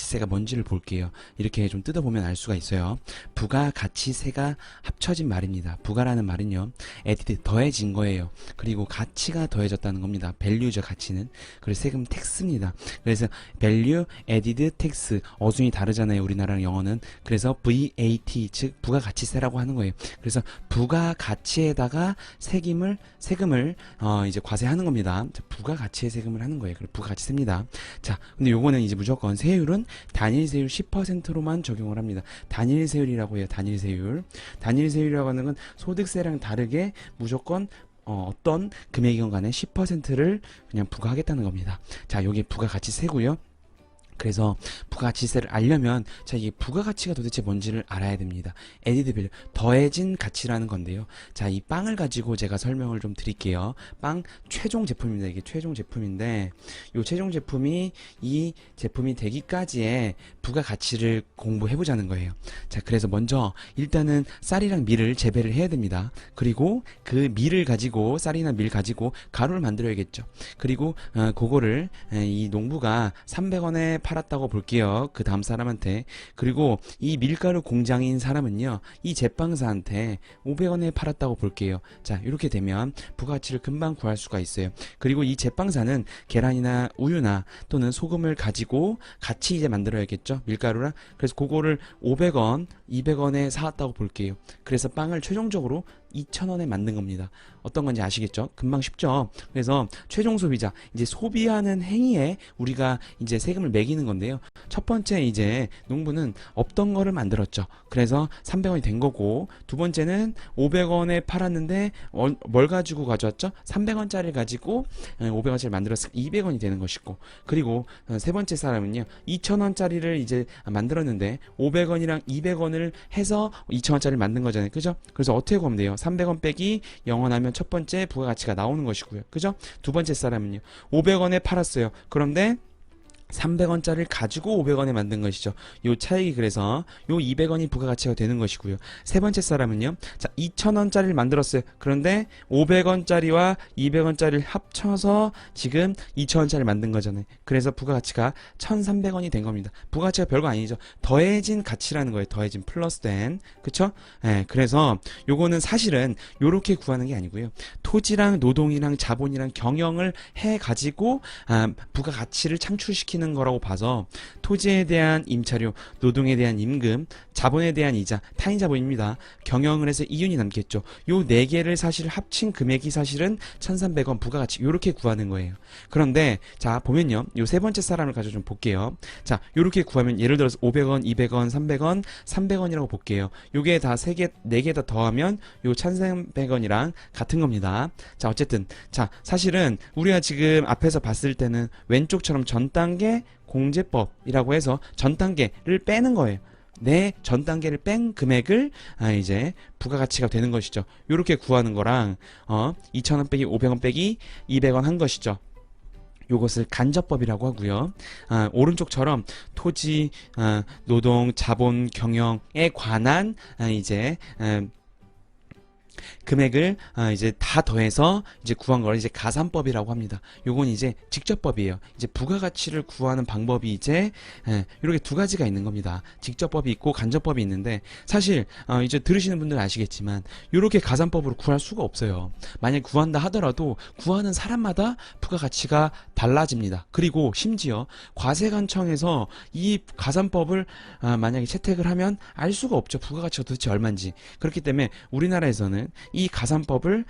부가가치세가 뭔지를 볼게요. 이렇게 좀 뜯어보면 알 수가 있어요. 부가가치세가 합쳐진 말입니다. 부가라는 말은요, added 더해진 거예요. 그리고 가치가 더해졌다는 겁니다. value죠, 가치는. 그래서 세금 텍스입니다. 그래서 value added tax, 어순이 다르잖아요, 우리나라랑 영어는. 그래서 VAT, 즉 부가가치세라고 하는 거예요. 그래서 부가가치에다가 세금을 이제 과세하는 겁니다. 부가가치의 세금을 하는 거예요. 그리고 부가가치세입니다. 자, 근데 요거는 이제 무조건 세율은 단일세율 10%로만 적용을 합니다. 단일세율이라고 해요. 단일세율. 단일세율이라고 하는 건 소득세랑 다르게 무조건 어떤 금액이건 간에 10%를 그냥 부과하겠다는 겁니다. 자, 요게 부가가치세고요. 그래서 부가가치세를 알려면 자, 이게 부가가치가 도대체 뭔지를 알아야 됩니다. added value, 더해진 가치라는 건데요. 자, 이 빵을 가지고 제가 설명을 좀 드릴게요. 빵 최종 제품입니다. 이게 최종 제품인데 이 최종 제품이 이 제품이 되기까지의 부가가치를 공부해 보자는 거예요. 자, 그래서 먼저 일단은 쌀이랑 밀을 재배를 해야 됩니다. 그리고 그 밀을 가지고 쌀이나 밀 가지고 가루를 만들어야겠죠. 그리고 그거를 이 농부가 300원에 팔았다고 볼게요. 그 다음 사람한테. 그리고 이 밀가루 공장인 사람은요, 이 제빵사한테 500원에 팔았다고 볼게요. 자, 이렇게 되면 부가가치를 금방 구할 수가 있어요. 그리고 이 제빵사는 계란이나 우유나 또는 소금을 가지고 같이 이제 만들어야겠죠. 밀가루랑. 그래서 그거를 500원, 200원에 사왔다고 볼게요. 그래서 빵을 최종적으로 2,000원에 만든 겁니다. 어떤 건지 아시겠죠? 금방 쉽죠? 그래서 최종 소비자, 이제 소비하는 행위에 우리가 이제 세금을 매기는 건데요. 첫 번째 이제 농부는 없던 거를 만들었죠. 그래서 300원이 된 거고, 두 번째는 500원에 팔았는데 뭘 가지고 가져왔죠? 300원짜리를 가지고 500원짜리를 만들었으니까 200원이 되는 것이고, 그리고 세 번째 사람은요, 2,000원짜리를 이제 만들었는데 500원이랑 200원을 해서 2,000원짜리를 만든 거잖아요. 그죠? 그래서 어떻게 구하면 돼요? 300원 빼기 0원 하면 첫 번째 부가가치가 나오는 것이고요. 그죠? 두 번째 사람은요, 500원에 팔았어요. 그런데 300원짜리를 가지고 500원에 만든 것이죠. 요 차익이, 그래서 요 200원이 부가가치가 되는 것이고요. 세 번째 사람은요, 자, 2,000원짜리를 만들었어요. 그런데 500원짜리와 200원짜리를 합쳐서 지금 2,000원짜리를 만든 거잖아요. 그래서 부가가치가 1,300원이 된 겁니다. 부가가치가 별거 아니죠. 더해진 가치라는 거예요. 더해진 플러스된. 그쵸? 예, 그래서 요거는 사실은 요렇게 구하는 게 아니고요. 토지랑 노동이랑 자본이랑 경영을 해가지고 부가가치를 창출시키는 거라고 봐서, 토지에 대한 임차료, 노동에 대한 임금, 자본에 대한 이자, 타인자본입니다. 경영을 해서 이윤이 남겠죠. 요 네 개를 사실 합친 금액이 사실은 1,300원 부가가치, 요렇게 구하는 거예요. 그런데 자, 보면요, 요 세 번째 사람을 가지고 좀 볼게요. 자, 요렇게 구하면 예를 들어서 500원, 200원, 300원, 300원이라고 볼게요. 요게 다 세 개, 네 개 다 더하면 요 1,300원이랑 같은 겁니다. 자, 어쨌든 자, 사실은 우리가 지금 앞에서 봤을 때는 왼쪽처럼 전 단계 공제법이라고 해서 전 단계를 빼는 거예요. 내 전 단계를 뺀 금액을 이제 부가가치가 되는 것이죠. 요렇게 구하는 거랑 2,000원 빼기 500원 빼기 200원 한 것이죠. 요것을 간접법이라고 하고요. 오른쪽처럼 토지, 노동, 자본, 경영에 관한 이제 금액을 이제 다 더해서 이제 구한 걸 이제 가산법이라고 합니다. 요건 이제 직접법이에요. 이제 부가가치를 구하는 방법이 이제 이렇게 두 가지가 있는 겁니다. 직접법이 있고 간접법이 있는데, 사실 이제 들으시는 분들은 아시겠지만 요렇게 가산법으로 구할 수가 없어요. 만약 구한다 하더라도 구하는 사람마다 부가가치가 달라집니다. 그리고 심지어 과세관청에서 이 가산법을 만약에 채택을 하면 알 수가 없죠. 부가가치가 도대체 얼마인지. 그렇기 때문에 우리나라에서는 이 가산법을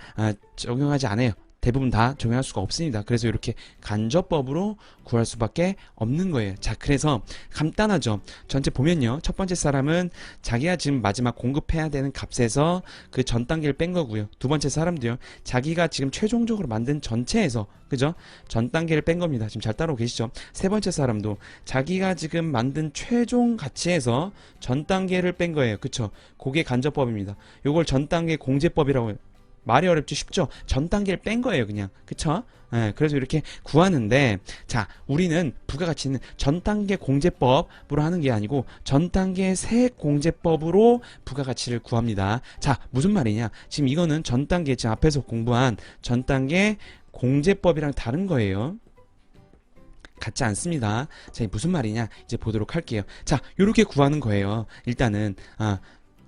적용하지 않아요. 대부분 다 적용할 수가 없습니다. 그래서 이렇게 간접법으로 구할 수밖에 없는 거예요. 자, 그래서 간단하죠. 전체 보면요, 첫 번째 사람은 자기가 지금 마지막 공급해야 되는 값에서 그 전 단계를 뺀 거고요. 두 번째 사람도요, 자기가 지금 최종적으로 만든 전체에서, 그죠? 전 단계를 뺀 겁니다. 지금 잘 따라오고 계시죠? 세 번째 사람도 자기가 지금 만든 최종 가치에서 전 단계를 뺀 거예요. 그쵸? 그게 간접법입니다. 요걸 전 단계 공제법이라고 해요. 말이 어렵지 쉽죠? 전 단계를 뺀 거예요, 그냥. 그쵸? 그래서 이렇게 구하는데, 자, 우리는 부가가치는 전 단계 공제법으로 하는 게 아니고 전 단계 세액 공제법으로 부가가치를 구합니다. 자, 무슨 말이냐? 지금 이거는 전 단계, 지금 앞에서 공부한 전 단계 공제법이랑 다른 거예요. 같지 않습니다. 자, 이게 무슨 말이냐 이제 보도록 할게요. 자, 요렇게 구하는 거예요. 일단은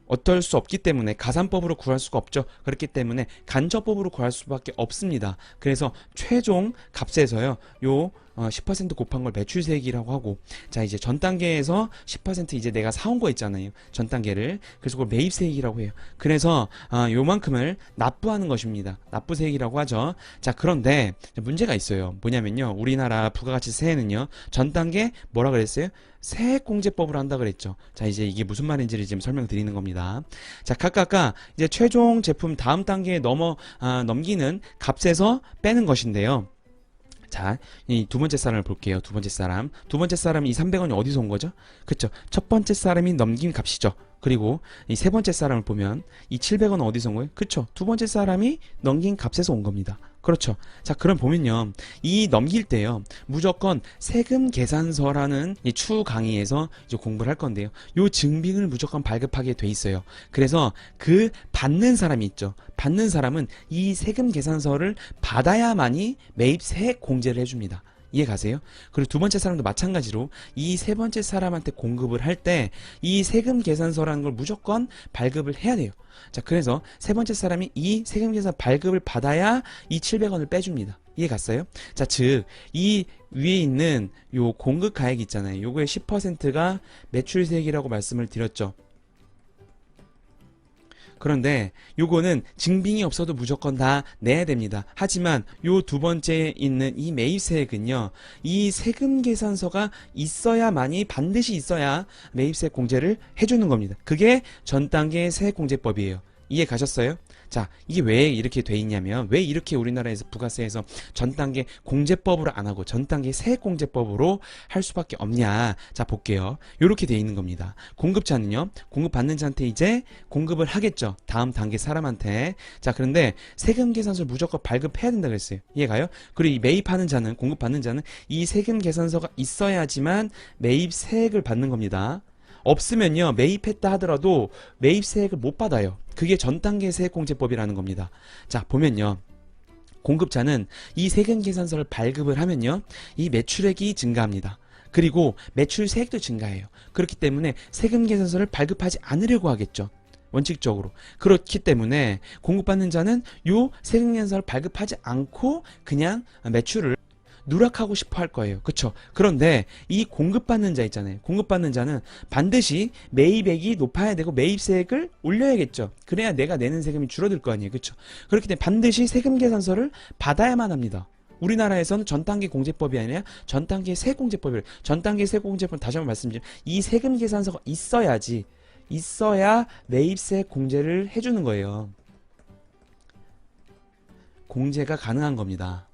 어떨 수 없기 때문에 가산법으로 구할 수가 없죠. 그렇기 때문에 간접법으로 구할 수밖에 없습니다. 그래서 최종 값에서요, 요 10% 곱한 걸 매출세액이라고 하고, 자, 이제 전 단계에서 10% 이제 내가 사온 거 있잖아요. 전 단계를. 그래서 그걸 매입세액이라고 해요. 그래서 요만큼을 납부하는 것입니다. 납부세액이라고 하죠. 자, 그런데 문제가 있어요. 뭐냐면요, 우리나라 부가가치세에는요, 전 단계 뭐라 그랬어요? 세액공제법으로 한다 그랬죠. 자, 이제 이게 무슨 말인지를 지금 설명드리는 겁니다. 자, 각각 이제 최종 제품 다음 단계에 넘기는 값에서 빼는 것인데요. 자, 이 두 번째 사람을 볼게요. 두 번째 사람. 두 번째 사람이 이 300원이 어디서 온 거죠? 그쵸? 첫 번째 사람이 넘긴 값이죠. 그리고 이 세 번째 사람을 보면 이 700원은 어디서 온 거예요? 그쵸? 두 번째 사람이 넘긴 값에서 온 겁니다. 그렇죠. 자, 그럼 보면요, 이 넘길 때요, 무조건 세금 계산서라는 이 추후 강의에서 이제 공부를 할 건데요, 요 증빙을 무조건 발급하게 돼 있어요. 그래서 그 받는 사람이 있죠. 받는 사람은 이 세금 계산서를 받아야만이 매입세액 공제를 해줍니다. 이해 가세요? 그리고 두 번째 사람도 마찬가지로 이 세 번째 사람한테 공급을 할 때 이 세금 계산서라는 걸 무조건 발급을 해야 돼요. 자, 그래서 세 번째 사람이 이 세금 계산 발급을 받아야 이 700원을 빼줍니다. 이해 갔어요? 자, 즉, 이 위에 있는 요 공급 가액 있잖아요. 요거의 10%가 매출세액이라고 말씀을 드렸죠. 그런데 요거는 증빙이 없어도 무조건 다 내야 됩니다. 하지만 요 두 번째에 있는 이 매입세액은요, 이 세금 계산서가 있어야만이, 반드시 있어야 매입세액 공제를 해주는 겁니다. 그게 전 단계 세액공제법이에요. 이해 가셨어요? 자, 이게 왜 이렇게 돼 있냐면, 왜 이렇게 우리나라에서 부가세에서 전 단계 공제법으로 안 하고 전 단계 세액공제법으로 할 수밖에 없냐. 자, 볼게요. 요렇게 돼 있는 겁니다. 공급자는요, 공급받는 자한테 이제 공급을 하겠죠. 다음 단계 사람한테. 자, 그런데 세금 계산서를 무조건 발급해야 된다 그랬어요. 이해가요? 그리고 이 매입하는 자는, 공급받는 자는 이 세금 계산서가 있어야지만 매입세액을 받는 겁니다. 없으면요, 매입했다 하더라도 매입세액을 못 받아요. 그게 전 단계 세액공제법이라는 겁니다. 자, 보면요, 공급자는 이 세금 계산서를 발급을 하면요, 이 매출액이 증가합니다. 그리고 매출세액도 증가해요. 그렇기 때문에 세금 계산서를 발급하지 않으려고 하겠죠. 원칙적으로. 그렇기 때문에 공급받는 자는 요 세금 계산서를 발급하지 않고 그냥 매출을 누락하고 싶어 할 거예요. 그쵸? 그런데 이 공급받는 자 있잖아요. 공급받는 자는 반드시 매입액이 높아야 되고 매입세액을 올려야겠죠. 그래야 내가 내는 세금이 줄어들 거 아니에요. 그쵸? 그렇기 때문에 반드시 세금 계산서를 받아야만 합니다. 우리나라에서는 전 단계 공제법이 아니라 전 단계 세공제법이에요. 전 단계 세공제법은 다시 한번 말씀드리면 이 세금 계산서가 있어야 매입세액 공제를 해주는 거예요. 공제가 가능한 겁니다.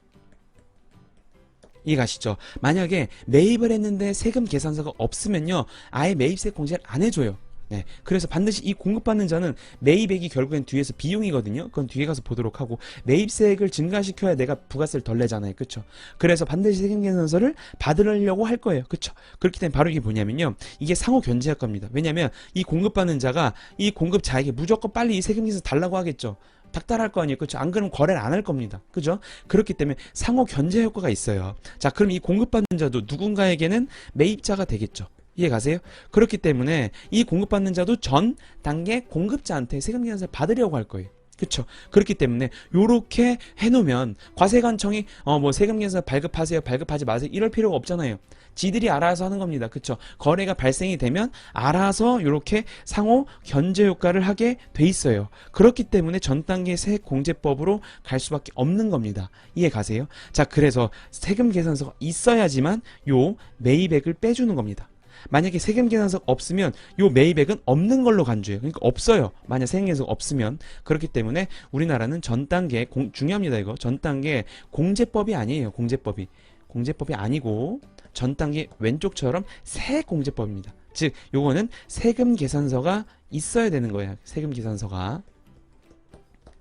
이해가시죠? 만약에 매입을 했는데 세금 계산서가 없으면요, 아예 매입세액 공제를 안 해줘요. 네, 그래서 반드시 이 공급받는 자는 매입액이 결국엔 뒤에서 비용이거든요. 그건 뒤에 가서 보도록 하고, 매입세액을 증가시켜야 내가 부가세를 덜 내잖아요. 그쵸? 그래서 반드시 세금 계산서를 받으려고 할 거예요. 그쵸? 그렇기 때문에 바로 이게 뭐냐면요, 이게 상호 견제효과입니다. 왜냐면 이 공급받는 자가 이 공급자에게 무조건 빨리 이 세금 계산서 달라고 하겠죠. 닥달할 거 아니에요. 그렇죠? 안 그러면 거래를 안 할 겁니다. 그죠? 그렇기 때문에 상호 견제 효과가 있어요. 자, 그럼 이 공급받는 자도 누군가에게는 매입자가 되겠죠. 이해 가세요? 그렇기 때문에 이 공급받는 자도 전 단계 공급자한테 세금 계산서를 받으려고 할 거예요. 그쵸? 그렇기 때문에 요렇게 해놓으면 과세관청이 뭐 세금 계산서 발급하세요, 발급하지 마세요 이럴 필요가 없잖아요. 지들이 알아서 하는 겁니다. 그쵸? 거래가 발생이 되면 알아서 요렇게 상호 견제 효과를 하게 돼 있어요. 그렇기 때문에 전 단계 세액공제법으로 갈 수밖에 없는 겁니다. 이해 가세요? 자, 그래서 세금 계산서가 있어야지만 요 매입액을 빼주는 겁니다. 만약에 세금 계산서가 없으면 요 매입액은 없는 걸로 간주해요. 그러니까 없어요. 만약 세금 계산서가 없으면. 그렇기 때문에 우리나라는 전 단계 중요합니다. 이거 전 단계 공제법이 아니에요. 공제법이 아니고 전 단계 왼쪽처럼 세액공제법입니다. 즉 요거는 세금 계산서가 있어야 되는 거예요. 세금 계산서가.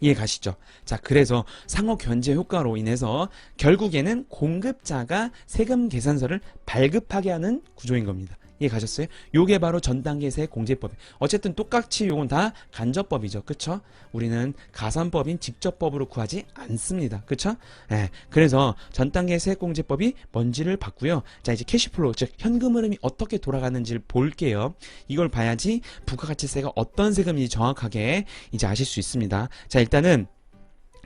이해 가시죠? 자, 그래서 상호 견제 효과로 인해서 결국에는 공급자가 세금 계산서를 발급하게 하는 구조인 겁니다. 이해 가셨어요? 요게 바로 전 단계 세액 공제법이에요. 어쨌든 똑같이 요건 다 간접법이죠. 그쵸? 우리는 가산법인 직접법으로 구하지 않습니다. 그쵸? 예. 그래서 전 단계 세액 공제법이 뭔지를 봤고요. 자, 이제 캐시플로우, 즉 현금 흐름이 어떻게 돌아가는지를 볼게요. 이걸 봐야지 부가가치세가 어떤 세금인지 정확하게 이제 아실 수 있습니다. 자, 일단은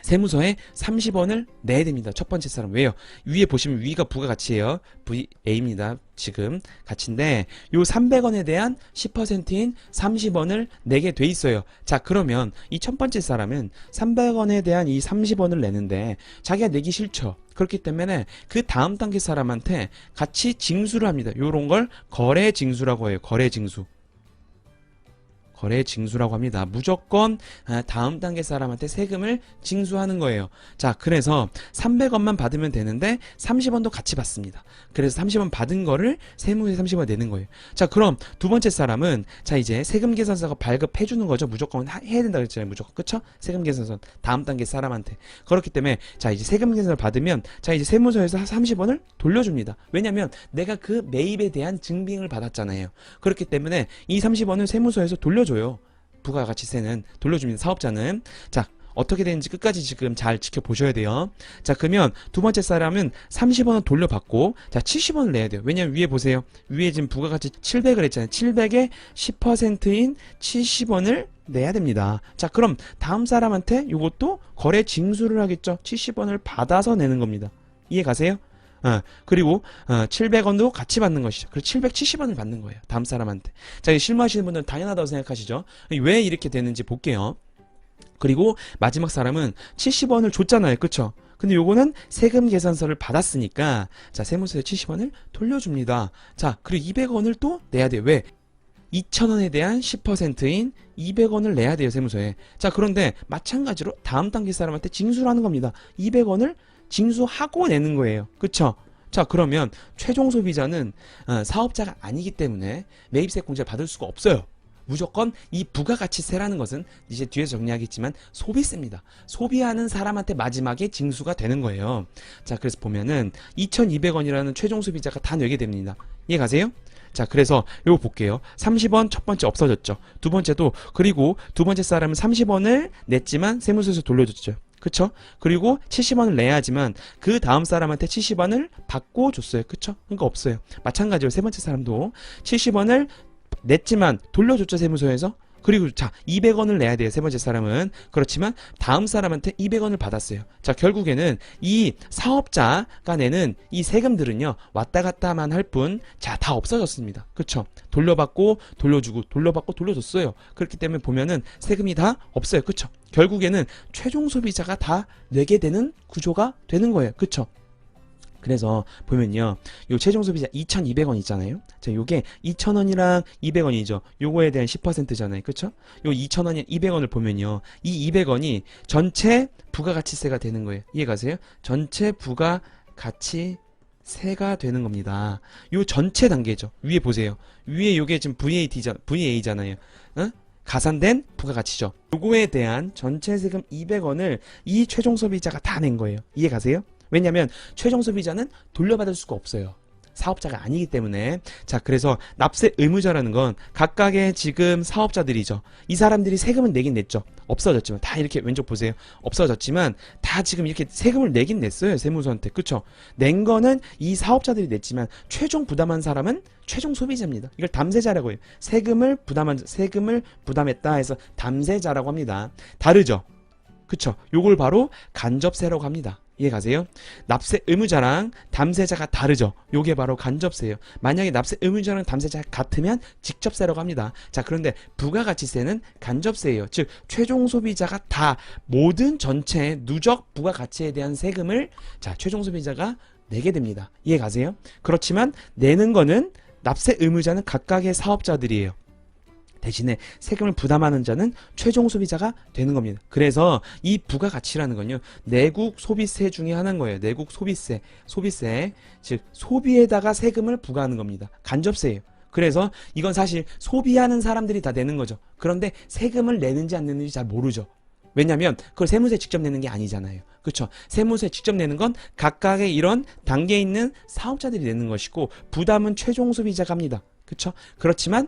세무서에 30원을 내야 됩니다. 첫 번째 사람. 왜요? 위에 보시면 위가 부가가치예요. VA입니다. 지금 가치인데 요 300원에 대한 10%인 30원을 내게 돼 있어요. 자, 그러면 이 첫 번째 사람은 300원에 대한 이 30원을 내는데 자기가 내기 싫죠. 그렇기 때문에 그 다음 단계 사람한테 같이 징수를 합니다. 요런 걸 거래징수라고 해요. 거래징수. 거래징수라고 합니다. 무조건 다음 단계 사람한테 세금을 징수하는 거예요. 자, 그래서 300원만 받으면 되는데 30원도 같이 받습니다. 그래서 30원 받은 거를 세무에 30원 내는 거예요. 자, 그럼 두 번째 사람은 자, 이제 세금 계산서가 발급해 주는 거죠. 무조건 해야 된다 그랬잖아요. 무조건. 그쵸? 세금 계산서 다음 단계 사람한테. 그렇기 때문에 자, 이제 세금 계산을 받으면 자, 이제 세무서에서 30원을 돌려줍니다. 왜냐면 내가 그 매입에 대한 증빙을 받았잖아요. 그렇기 때문에 이 30원을 세무서에서 돌려줘요. 부가가치세는 돌려줍니다. 사업자는. 자, 어떻게 되는지 끝까지 지금 잘 지켜보셔야 돼요. 자, 그러면 두 번째 사람은 30원을 돌려받고 자, 70원을 내야 돼요. 왜냐면 위에 보세요. 위에 지금 부가가치 700을 했잖아요. 700의 10%인 70원을 내야 됩니다. 자, 그럼 다음 사람한테 이것도 거래 징수를 하겠죠. 70원을 받아서 내는 겁니다. 이해 가세요? 그리고 700원도 같이 받는 것이죠. 그리고 770원을 받는 거예요. 다음 사람한테. 자, 이 실무하시는 분들은 당연하다고 생각하시죠. 왜 이렇게 되는지 볼게요. 그리고 마지막 사람은 70원을 줬잖아요. 그쵸? 근데 요거는 세금 계산서를 받았으니까 자, 세무서에 70원을 돌려줍니다. 자, 그리고 200원을 또 내야 돼요. 왜? 2,000원에 대한 10%인 200원을 내야 돼요. 세무서에. 자, 그런데 마찬가지로 다음 단계 사람한테 징수를 하는 겁니다. 200원을 징수하고 내는 거예요. 그쵸? 자, 그러면 최종 소비자는 사업자가 아니기 때문에 매입세 공제를 받을 수가 없어요. 무조건 이 부가가치세라는 것은 이제 뒤에서 정리하겠지만 소비세입니다. 소비하는 사람한테 마지막에 징수가 되는 거예요. 자, 그래서 보면은 2,200원이라는 최종 소비자가 다 내게 됩니다. 이해 가세요? 자, 그래서 요거 볼게요. 30원 첫 번째 없어졌죠. 두 번째도, 그리고 두 번째 사람은 30원을 냈지만 세무서에서 돌려줬죠. 그쵸? 그리고 70원을 내야지만 그 다음 사람한테 70원을 받고 줬어요. 그쵸? 그러니까 없어요. 마찬가지로 세 번째 사람도 70원을 냈지만 돌려줬죠. 세무서에서. 그리고 자, 200원을 내야 돼요. 세 번째 사람은. 그렇지만 다음 사람한테 200원을 받았어요. 자, 결국에는 이 사업자가 내는 이 세금들은요, 왔다 갔다만 할 뿐, 자, 다 없어졌습니다. 그쵸? 돌려받고 돌려주고 돌려받고 돌려줬어요. 그렇기 때문에 보면은 세금이 다 없어요. 그쵸? 결국에는 최종 소비자가 다 내게 되는 구조가 되는 거예요. 그쵸? 그래서 보면요, 요 최종 소비자 2,200원 있잖아요. 자, 요게 2,000원이랑 200원이죠. 요거에 대한 10%잖아요. 그쵸? 요 2,000원이 200원을 보면요, 이 200원이 전체 부가가치세가 되는 거예요. 이해 가세요? 전체 부가가치세가 되는 겁니다. 요 전체 단계죠. 위에 보세요. 위에 요게 지금 VA잖아요. 가산된 부가가치죠. 요거에 대한 전체 세금 200원을 이 최종 소비자가 다 낸 거예요. 이해 가세요? 왜냐면 최종 소비자는 돌려받을 수가 없어요. 사업자가 아니기 때문에. 자, 그래서 납세 의무자라는 건 각각의 지금 사업자들이죠. 이 사람들이 세금은 내긴 냈죠. 없어졌지만 다 이렇게 왼쪽 보세요. 없어졌지만 다 지금 이렇게 세금을 내긴 냈어요. 세무서한테. 그쵸? 낸 거는 이 사업자들이 냈지만 최종 부담한 사람은 최종 소비자입니다. 이걸 담세자라고 해요. 세금을 부담했다 해서 담세자라고 합니다. 다르죠? 그쵸? 요걸 바로 간접세라고 합니다. 이해 가세요? 납세 의무자랑 담세자가 다르죠? 요게 바로 간접세예요. 만약에 납세 의무자랑 담세자가 같으면 직접세라고 합니다. 자, 그런데 부가가치세는 간접세예요. 즉 최종 소비자가 다 모든 전체 누적 부가가치에 대한 세금을 자, 최종 소비자가 내게 됩니다. 이해 가세요? 그렇지만 내는 거는 납세 의무자는 각각의 사업자들이에요. 대신에 세금을 부담하는 자는 최종 소비자가 되는 겁니다. 그래서 이 부가가치라는 건요, 내국 소비세 중에 하나인 거예요. 내국 소비세. 즉 소비에다가 세금을 부과하는 겁니다. 간접세예요. 그래서 이건 사실 소비하는 사람들이 다 내는 거죠. 그런데 세금을 내는지 안 내는지 잘 모르죠. 왜냐면 그걸 세무서에 직접 내는 게 아니잖아요. 그렇죠? 세무서에 직접 내는 건 각각의 이런 단계에 있는 사업자들이 내는 것이고 부담은 최종 소비자가 합니다. 그쵸? 그렇지만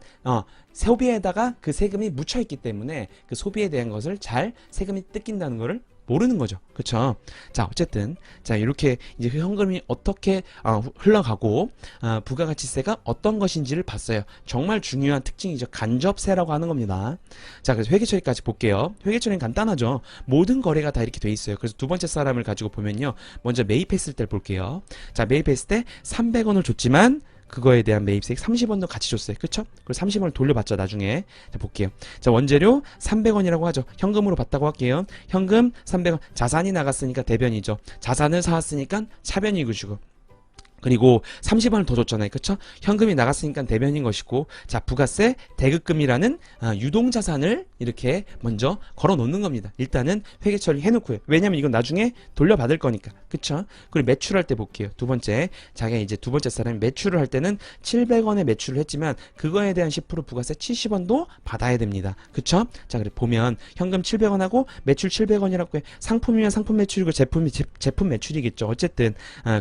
소비에다가 그 세금이 묻혀 있기 때문에 그 소비에 대한 것을 잘 세금이 뜯긴다는 것을 모르는 거죠. 그쵸? 자, 어쨌든 자, 이렇게 이제 현금이 어떻게 흘러가고 부가가치세가 어떤 것인지를 봤어요. 정말 중요한 특징이죠. 간접세라고 하는 겁니다. 자, 그래서 회계처리까지 볼게요. 회계처리는 간단하죠. 모든 거래가 다 이렇게 돼 있어요. 그래서 두 번째 사람을 가지고 보면요. 먼저 매입했을 때를 볼게요. 자, 매입했을 때 300원을 줬지만 그거에 대한 매입세액 30원도 같이 줬어요. 그쵸? 그리고 30원을 돌려받죠, 나중에. 자, 볼게요. 자, 원재료 300원이라고 하죠. 현금으로 받다고 할게요. 현금 300원. 자산이 나갔으니까 대변이죠. 자산을 사왔으니까 차변이고 주고. 그리고 30원을 더 줬잖아요. 그쵸? 현금이 나갔으니까 대변인 것이고, 자, 부가세, 대급금이라는 유동자산을 이렇게 먼저 걸어 놓는 겁니다. 일단은 회계 처리 해놓고요. 왜냐면 이건 나중에 돌려받을 거니까. 그쵸? 그리고 매출할 때 볼게요. 두 번째. 자기가 이제 두 번째 사람이 매출을 할 때는 700원에 매출을 했지만, 그거에 대한 10% 부가세 70원도 받아야 됩니다. 그쵸? 자, 그래 보면 현금 700원하고 매출 700원이라고 해. 상품이면 상품 매출이고 제품이 제품 매출이겠죠. 어쨌든,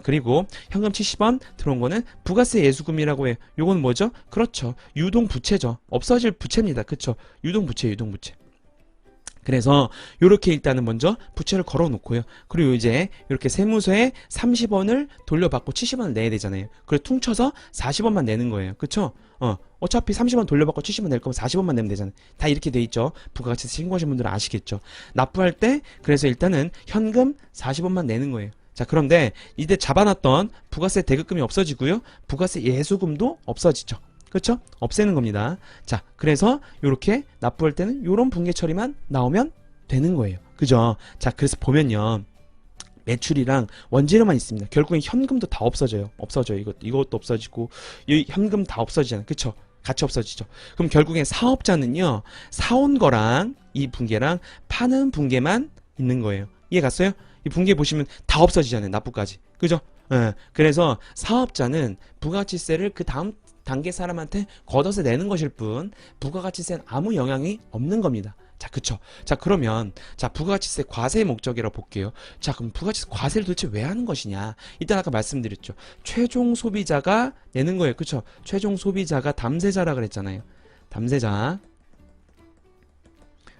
그리고 현금 70원 들어온 거는 부가세 예수금이라고 해요. 요건 뭐죠? 그렇죠. 유동부채죠. 없어질 부채입니다. 그쵸? 유동부채. 그래서 요렇게 일단은 먼저 부채를 걸어 놓고요. 그리고 이제 이렇게 세무서에 30원을 돌려받고 70원을 내야 되잖아요. 그래서 퉁쳐서 40원만 내는 거예요. 그쵸? 어차피 30원 돌려받고 70원 낼 거면 40원만 내면 되잖아요. 다 이렇게 돼 있죠. 부가가치세 신고하신 분들은 아시겠죠. 납부할 때 그래서 일단은 현금 40원만 내는 거예요. 자, 그런데 이때 잡아놨던 부가세 대급금이 없어지고요. 부가세 예수금도 없어지죠. 그렇죠? 없애는 겁니다. 자, 그래서 요렇게 납부할 때는 요런 분계 처리만 나오면 되는 거예요. 그죠? 자, 그래서 보면요. 매출이랑 원재료만 있습니다. 결국엔 현금도 다 없어져요. 이것도 없어지고 이 현금 다 없어지잖아요. 그쵸? 같이 없어지죠. 그럼 결국엔 사업자는요. 사온 거랑 이 분계랑 파는 분계만 있는 거예요. 이해 갔어요? 이 분계 보시면 다 없어지잖아요. 납부까지. 그죠? 예. 그래서 사업자는 부가가치세를 그 다음 단계 사람한테 걷어서 내는 것일 뿐 부가가치세는 아무 영향이 없는 겁니다. 자, 그쵸? 자, 그러면 자, 부가가치세 과세의 목적이라고 볼게요. 자, 그럼 부가가치세 과세를 도대체 왜 하는 것이냐? 일단 아까 말씀드렸죠. 최종 소비자가 내는 거예요. 그쵸? 최종 소비자가 담세자라 그랬잖아요. 담세자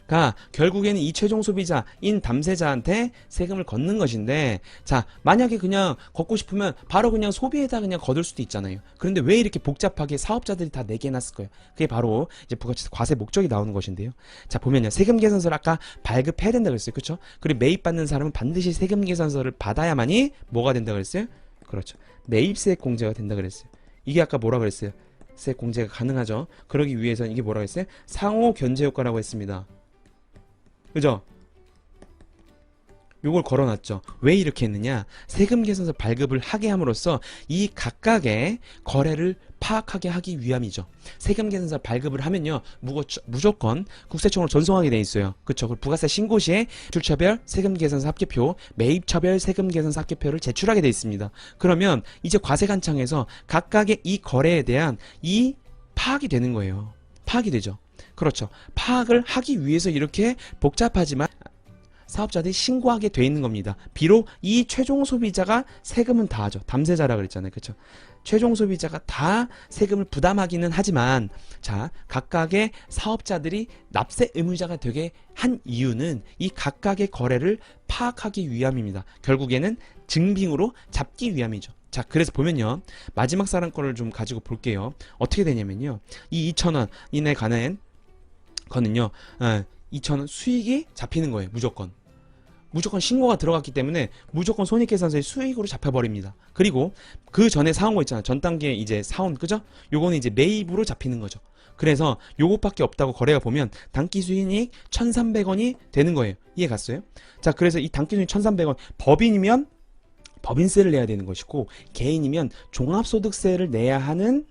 가 결국에는 이 최종 소비자인 담세자한테 세금을 걷는 것인데, 자, 만약에 그냥 걷고 싶으면 바로 그냥 소비에다 그냥 걷을 수도 있잖아요. 그런데 왜 이렇게 복잡하게 사업자들이 다 내게 해놨을 거예요? 그게 바로 이제 부가가치세 과세 목적이 나오는 것인데요. 자, 보면요. 세금 계산서를 아까 발급해야 된다고 그랬어요. 그쵸? 그리고 매입받는 사람은 반드시 세금 계산서를 받아야만이 뭐가 된다고 그랬어요? 그렇죠. 매입세액 공제가 된다고 그랬어요. 이게 아까 뭐라 그랬어요? 세액 공제가 가능하죠. 그러기 위해서는 이게 뭐라고 했어요? 상호 견제 효과라고 했습니다. 그죠? 요걸 걸어놨죠. 왜 이렇게 했느냐? 세금 계산서 발급을 하게 함으로써 이 각각의 거래를 파악하게 하기 위함이죠. 세금 계산서 발급을 하면요, 무조건 국세청으로 전송하게 돼 있어요. 그쵸? 부가세 신고 시에 출처별 세금 계산서 합계표, 매입처별 세금 계산서 합계표를 제출하게 돼 있습니다. 그러면 이제 과세관청에서 각각의 이 거래에 대한 이 파악이 되는 거예요. 파악이 되죠. 그렇죠. 파악을 하기 위해서 이렇게 복잡하지만 사업자들이 신고하게 돼 있는 겁니다. 비록 이 최종 소비자가 세금은 다 하죠. 담세자라 그랬잖아요. 그렇죠? 최종 소비자가 다 세금을 부담하기는 하지만, 자, 각각의 사업자들이 납세 의무자가 되게 한 이유는 이 각각의 거래를 파악하기 위함입니다. 결국에는 증빙으로 잡기 위함이죠. 자, 그래서 보면요. 마지막 사람 거를 좀 가지고 볼게요. 어떻게 되냐면요. 이 2,000원 이내 관한 거는요. 2,000원 수익이 잡히는 거예요. 무조건 신고가 들어갔기 때문에 무조건 손익계산서의 수익으로 잡혀버립니다. 그리고 그 전에 사온 거 있잖아요. 전 단계에 이제 사온, 그죠? 요거는 이제 매입으로 잡히는 거죠. 그래서 요것밖에 없다고 거래가 보면 단기 수익이 1,300원이 되는 거예요. 이해 갔어요? 자, 그래서 이 단기 수익 1,300원, 법인이면 법인세를 내야 되는 것이고, 개인이면 종합소득세를 내야 하는,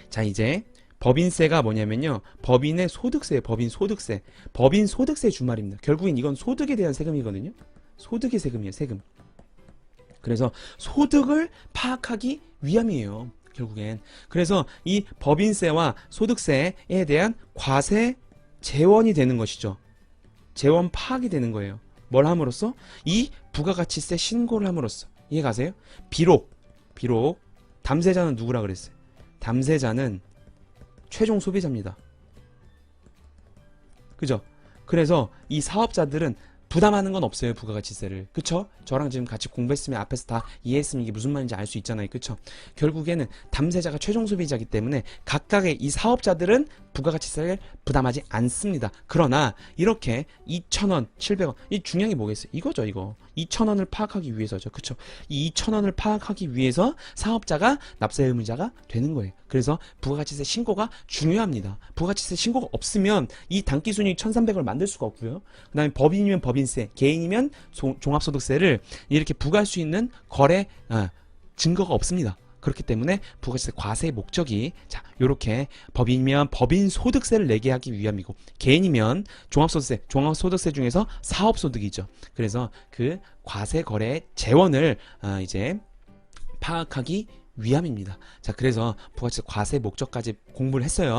자, 이제 법인세가 뭐냐면요, 법인의 소득세예요. 법인 소득세 주말입니다. 결국엔 이건 소득에 대한 세금이거든요. 소득의 세금이에요. 세금. 그래서 소득을 파악하기 위함이에요. 결국엔. 그래서 이 법인세와 소득세에 대한 과세 재원이 되는 것이죠. 재원 파악이 되는 거예요. 뭘 함으로써? 이 부가가치세 신고를 함으로써. 이해 가세요? 비록 담세자는 누구라 그랬어요? 담세자는 최종 소비자입니다. 그죠? 그래서 이 사업자들은 부담하는 건 없어요. 부가가치세를. 그쵸? 저랑 지금 같이 공부했으면 앞에서 다 이해했으면 이게 무슨 말인지 알 수 있잖아요. 그쵸? 결국에는 담세자가 최종 소비자이기 때문에 각각의 이 사업자들은 부가가치세를 부담하지 않습니다. 그러나 이렇게 2,000원, 700원 이 중요한 게 뭐겠어요? 이거죠. 이거 2,000원을 파악하기 위해서죠. 그쵸? 이 2,000원을 파악하기 위해서 사업자가 납세 의무자가 되는 거예요. 그래서 부가가치세 신고가 중요합니다. 부가가치세 신고가 없으면 이 단기순이익 1,300을 만들 수가 없고요. 그 다음에 법인이면 법인세, 개인이면 종합소득세를 이렇게 부과할 수 있는 거래 증거가 없습니다. 그렇기 때문에 부가가치세 과세의 목적이 자 요렇게 법인이면 법인 소득세를 내게 하기 위함이고 개인이면 종합소득세 중에서 사업소득이죠. 그래서 그 과세 거래 재원을 이제 파악하기 위함입니다. 자 그래서 부가가치세 과세 목적까지 공부를 했어요.